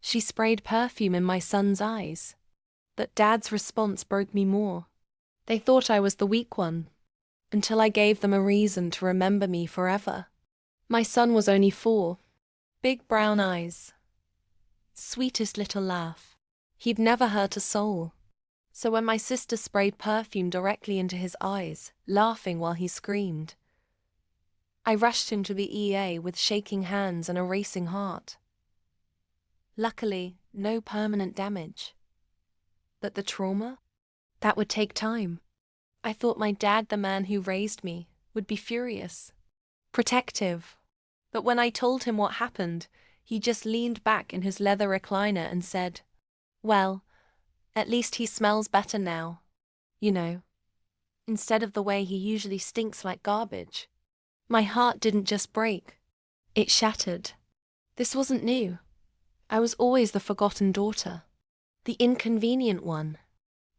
She sprayed perfume in my son's eyes. But Dad's response broke me more. They thought I was the weak one, until I gave them a reason to remember me forever. My son was only 4. Big brown eyes. Sweetest little laugh. He'd never hurt a soul. So when my sister sprayed perfume directly into his eyes, laughing while he screamed, I rushed him to the EA with shaking hands and a racing heart. Luckily, no permanent damage. But the trauma? That would take time. I thought my dad, the man who raised me, would be furious, protective. But when I told him what happened, he just leaned back in his leather recliner and said, "Well, at least he smells better now. You know, instead of the way he usually stinks like garbage." My heart didn't just break. It shattered. This wasn't new. I was always the forgotten daughter. The inconvenient one.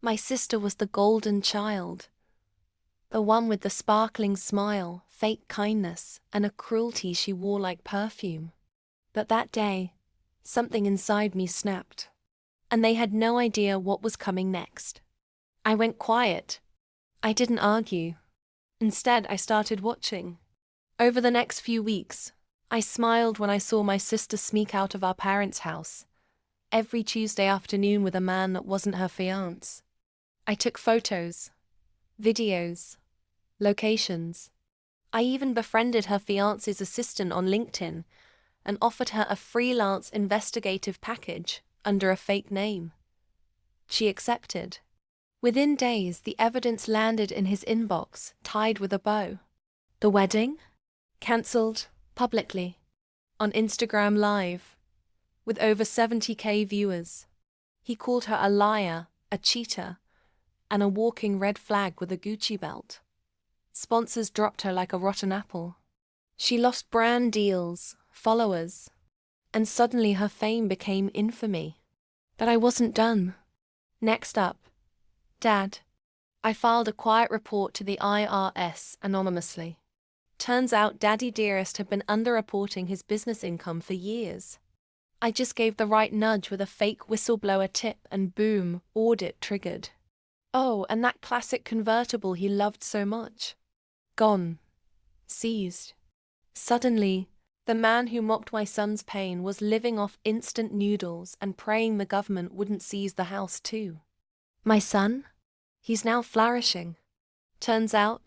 My sister was the golden child. The one with the sparkling smile, fake kindness, and a cruelty she wore like perfume. But that day, something inside me snapped. And they had no idea what was coming next. I went quiet. I didn't argue. Instead, I started watching. Over the next few weeks, I smiled when I saw my sister sneak out of our parents' house, every Tuesday afternoon with a man that wasn't her fiancé. I took photos, videos, locations. I even befriended her fiancé's assistant on LinkedIn and offered her a freelance investigative package under a fake name. She accepted. Within days, the evidence landed in his inbox, tied with a bow. The wedding? Cancelled, publicly, on Instagram Live, with over 70K viewers. He called her a liar, a cheater, and a walking red flag with a Gucci belt. Sponsors dropped her like a rotten apple. She lost brand deals, followers, and suddenly her fame became infamy. But I wasn't done. Next up, Dad. I filed a quiet report to the IRS anonymously. Turns out Daddy Dearest had been underreporting his business income for years. I just gave the right nudge with a fake whistleblower tip and boom, audit triggered. Oh, and that classic convertible he loved so much. Gone. Seized. Suddenly, the man who mocked my son's pain was living off instant noodles and praying the government wouldn't seize the house too. My son? He's now flourishing. Turns out,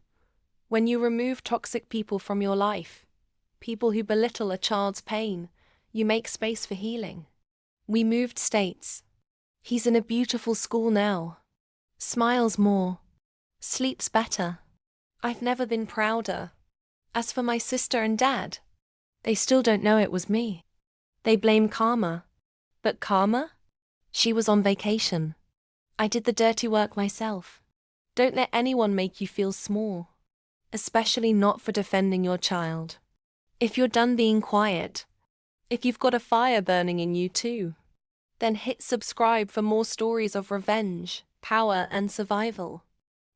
when you remove toxic people from your life, people who belittle a child's pain, you make space for healing. We moved states. He's in a beautiful school now. Smiles more. Sleeps better. I've never been prouder. As for my sister and Dad, they still don't know it was me. They blame karma. But karma? She was on vacation. I did the dirty work myself. Don't let anyone make you feel small. Especially not for defending your child. If you're done being quiet, if you've got a fire burning in you too, then hit subscribe for more stories of revenge, power, and survival.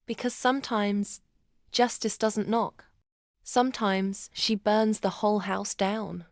Because sometimes, justice doesn't knock. Sometimes she burns the whole house down.